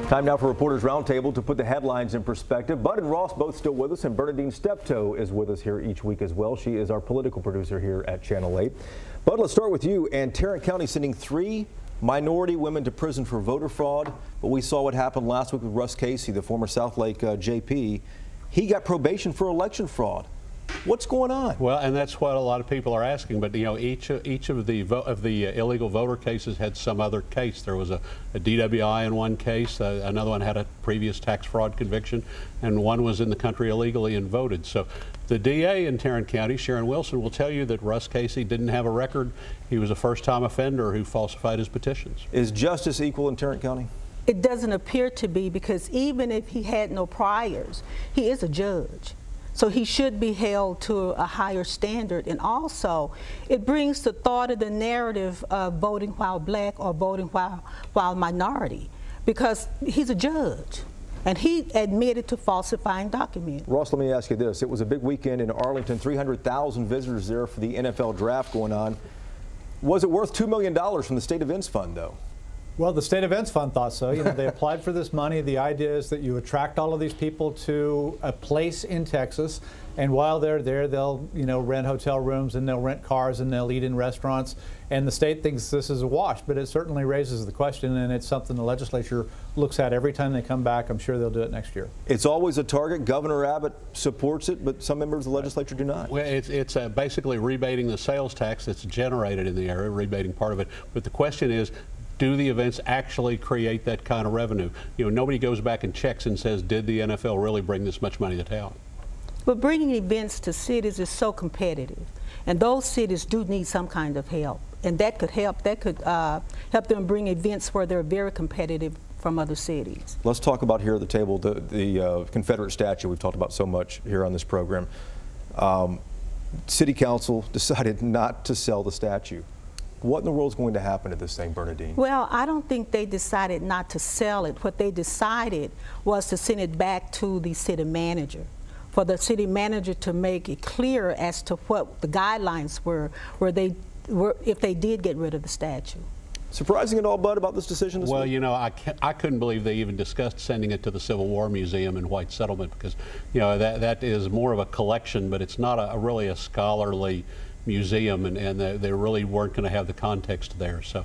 Time now for Reporters Roundtable to put the headlines in perspective. Bud and Ross both still with us, and Berna Dean Steptoe is with us here each week as well. She is our political producer here at Channel 8. Bud, let's start with you. And Tarrant County sending 3 minority women to prison for voter fraud. But we saw what happened last week with Russ Casey, the former Southlake JP. He got probation for election fraud. What's going on? Well, and that's what a lot of people are asking. But you know, each of the illegal voter cases had some other case. There was a DWI in one case. Another one had a previous tax fraud conviction, and one was in the country illegally and voted. So the DA in Tarrant County, Sharon Wilson, will tell you that Russ Casey didn't have a record. He was a first-time offender who falsified his petitions. Is justice equal in Tarrant County? It doesn't appear to be, because even if he had no priors, he is a judge. So he should be held to a higher standard. And also, it brings the thought of the narrative of voting while black or voting while minority, because he's a judge. And he admitted to falsifying documents. Ross, let me ask you this. It was a big weekend in Arlington, 300,000 visitors there for the NFL draft going on. Was it worth $2 million from the State Events Fund, though? Well, the State Events Fund thought so. You know, they applied for this money. The idea is that you attract all of these people to a place in Texas, and while they're there, they'll, you know, rent hotel rooms and they'll rent cars and they'll eat in restaurants. And the state thinks this is a wash, but it certainly raises the question, and it's something the legislature looks at every time they come back. I'm sure they'll do it next year. It's always a target. Governor Abbott supports it, but some members of the legislature do not. Well, it's basically rebating the sales tax that's generated in the area, rebating part of it. But the question is, do the events actually create that kind of revenue? You know, nobody goes back and checks and says, did the NFL really bring this much money to town? But bringing events to cities is so competitive, and those cities do need some kind of help, and that could help. That could help them bring events where they're very competitive from other cities. Let's talk about here at the table the Confederate statue we've talked about so much here on this program. City Council decided not to sell the statue. What in the world is going to happen to this thing, Berna Dean? Well, I don't think they decided not to sell it. What they decided was to send it back to the city manager, for the city manager to make it clear as to what the guidelines were if they did get rid of the statue. Surprising at all, Bud, about this decision this week? Well, you know, I couldn't believe they even discussed sending it to the Civil War Museum in White Settlement, because, you know, that is more of a collection, but it's not really a scholarly museum, and they really weren't going to have the context there. So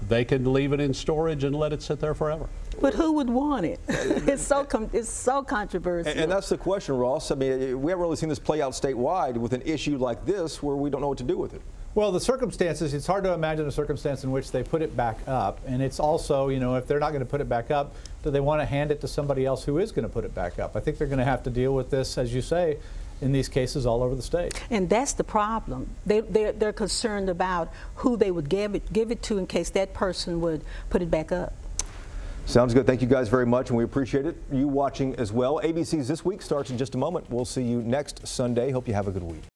they can leave it in storage and let it sit there forever. But who would want it? It's so controversial. And that's the question, Ross. I mean, we haven't really seen this play out statewide with an issue like this where we don't know what to do with it. Well, the circumstances, it's hard to imagine a circumstance in which they put it back up. And it's also, you know, if they're not going to put it back up, do they want to hand it to somebody else who is going to put it back up? I think they're going to have to deal with this, as you say, in these cases all over the state. And that's the problem. They're concerned about who they would give it to in case that person would put it back up. Sounds good. Thank you guys very much, and we appreciate it. You watching as well. ABC's This Week starts in just a moment. We'll see you next Sunday. Hope you have a good week.